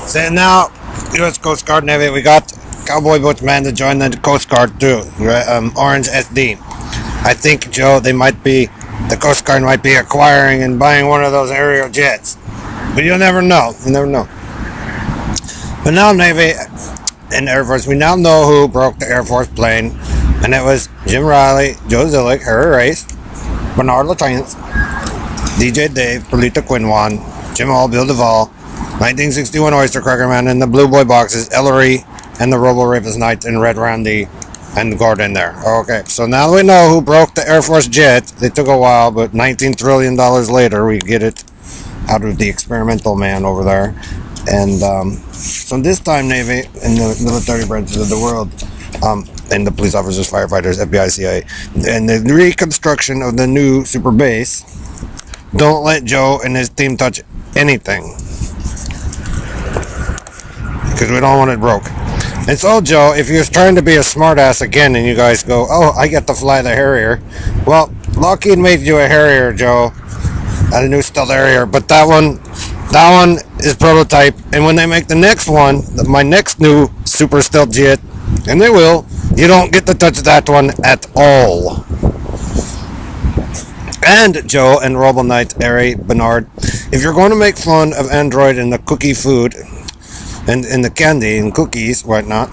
So now, U.S. Coast Guard Navy, we got Cowboy Boatman to join the Coast Guard too. Orange SD. I think, Joe, the Coast Guard might be acquiring and buying one of those aerial jets. But you'll never know. You never know. But now, Navy and Air Force, we now know who broke the Air Force plane. And it was Jim Riley, Joe Zillick, Harry Race, Bernard LaChance, DJ Dave, Perlita Quinwan, Jim Hall, Bill Duvall, 1961 Oyster Cracker Man, and the Blue Boy Boxes, Ellery, and the Robo Rapist Knight, and Red Randy, and Gordon there. Okay, so now we know who broke the Air Force jet. It took a while, but $19 trillion later, we get it out of the experimental man over there. And so this time, Navy and the military branches of the world, and the police officers, firefighters, FBI, CIA, and the reconstruction of the new super base, don't let Joe and his team touch anything. Because we don't want it broke. And so, Joe, if you're trying to be a smartass again and you guys go, oh, I get to fly the Harrier. Well, Lockheed made you a Harrier, Joe. A new stealth Harrier. But that one is prototype. And when they make the next one, my next new super stealth jet, and they will, you don't get to touch that one at all. And Joe and Robo Knight, Ari, Bernard, if you're going to make fun of Android and the cookie food, and the candy and cookies, whatnot.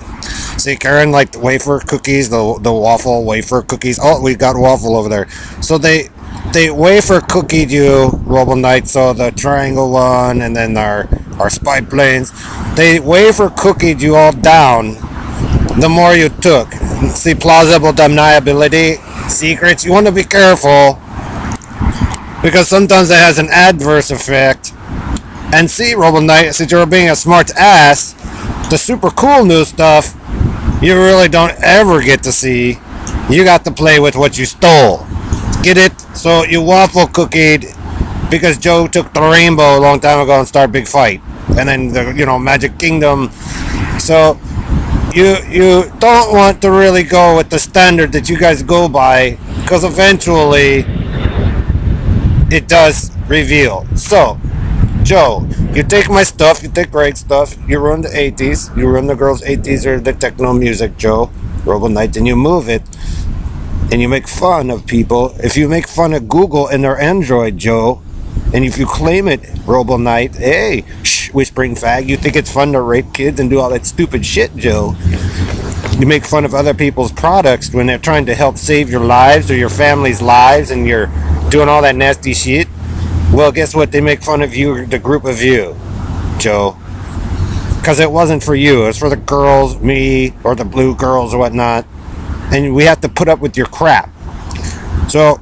See, Karen liked wafer cookies, the waffle wafer cookies. Oh, we got waffle over there. So they wafer cookied you, Robo Knight. So the triangle one, and then our spy planes. They wafer cookied you all down. The more you took. See, plausible deniability, secrets. You want to be careful because sometimes it has an adverse effect. And see, Robo Knight, since you're being a smart ass, the super cool new stuff, you really don't ever get to see. You got to play with what you stole. Get it? So you waffle cookied because Joe took the rainbow a long time ago and started Big Fight. And then the Magic Kingdom. So you don't want to really go with the standard that you guys go by, because eventually it does reveal. So Joe, you take my stuff, you take great stuff, you run the 80s, you run the girls' 80s or the techno music, Joe, Robo Knight, and you move it, and you make fun of people. If you make fun of Google and their Android, Joe, and if you claim it, Robo Knight, hey, whispering fag, you think it's fun to rape kids and do all that stupid shit, Joe. You make fun of other people's products when they're trying to help save your lives or your family's lives, and you're doing all that nasty shit. Well, guess what? They make fun of you, the group of you, Joe. Because it wasn't for you. It's for the girls, me, or the blue girls or whatnot. And we have to put up with your crap. So,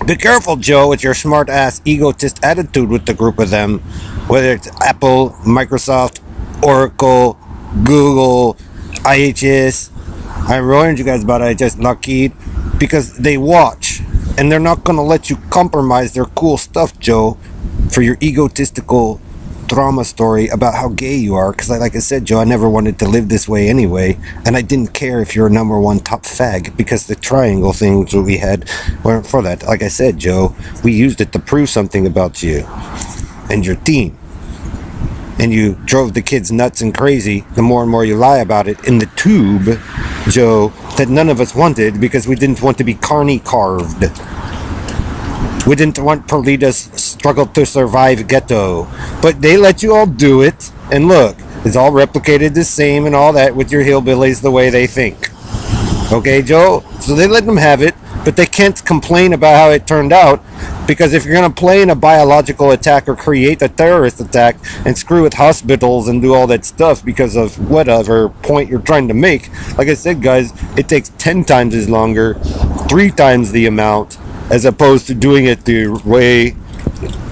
be careful, Joe, with your smart-ass egotist attitude with the group of them. Whether it's Apple, Microsoft, Oracle, Google, IHS. I warned you guys about IHS, Lockheed. Because they watch. And they're not going to let you compromise their cool stuff, Joe, for your egotistical drama story about how gay you are. Because like I said, Joe, I never wanted to live this way anyway. And I didn't care if you're a number one top fag, because the triangle things that we had weren't for that. Like I said, Joe, we used it to prove something about you and your team. And you drove the kids nuts and crazy the more and more you lie about it in the tube, Joe, that none of us wanted, because we didn't want to be carny carved. We didn't want Perlita's struggle to survive ghetto. But they let you all do it, and look, it's all replicated the same and all that with your hillbillies the way they think. Okay, Joe? So they let them have it, but they can't complain about how it turned out, because if you're going to play in a biological attack or create a terrorist attack and screw with hospitals and do all that stuff because of whatever point you're trying to make, like I said, guys, it takes 10 times as longer, 3 times the amount, as opposed to doing it the way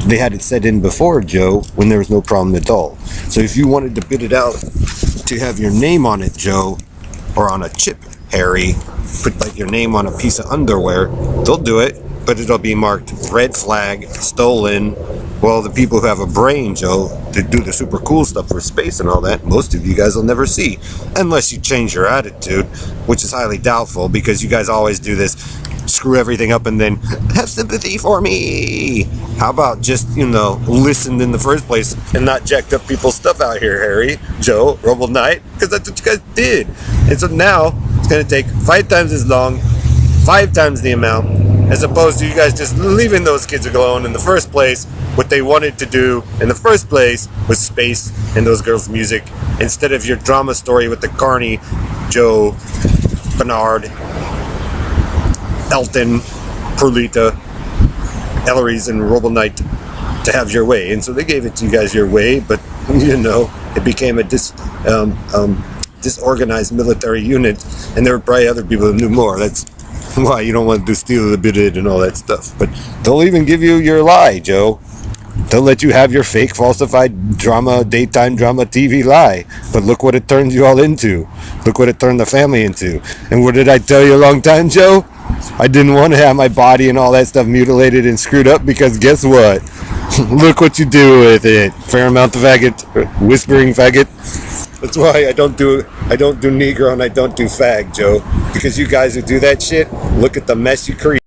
they had it set in before, Joe, when there was no problem at all. So if you wanted to bid it out to have your name on it, Joe, or on a chip, Harry, put like your name on a piece of underwear, they'll do it, but it'll be marked red flag, stolen, Well, the people who have a brain, Joe, to do the super cool stuff for space and all that, most of you guys will never see. Unless you change your attitude, which is highly doubtful because you guys always do this screw everything up and then have sympathy for me. How about just, listen in the first place and not jacked up people's stuff out here, Harry, Joe, Robo Knight? Because that's what you guys did. And so now it's going to take 5 times as long, 5 times the amount, as opposed to you guys just leaving those kids alone in the first place. What they wanted to do in the first place was space and those girls' music, instead of your drama story with the Carney, Joe, Bernard, Elton, Perlita, Ellery's, and Robo Knight to have your way. And so they gave it to you guys your way, but it became a disorganized military unit, and there were probably other people who knew more. That's why you don't want to do steal the bit and all that stuff. But they'll even give you your lie, Joe. They'll let you have your fake, falsified drama, daytime drama TV lie. But look what it turned you all into. Look what it turned the family into. And what did I tell you a long time, Joe? I didn't want to have my body and all that stuff mutilated and screwed up because guess what? Look what you do with it. Fairmount faggot, whispering faggot. That's why I don't do Negro and I don't do fag, Joe. Because you guys who do that shit, look at the mess you create.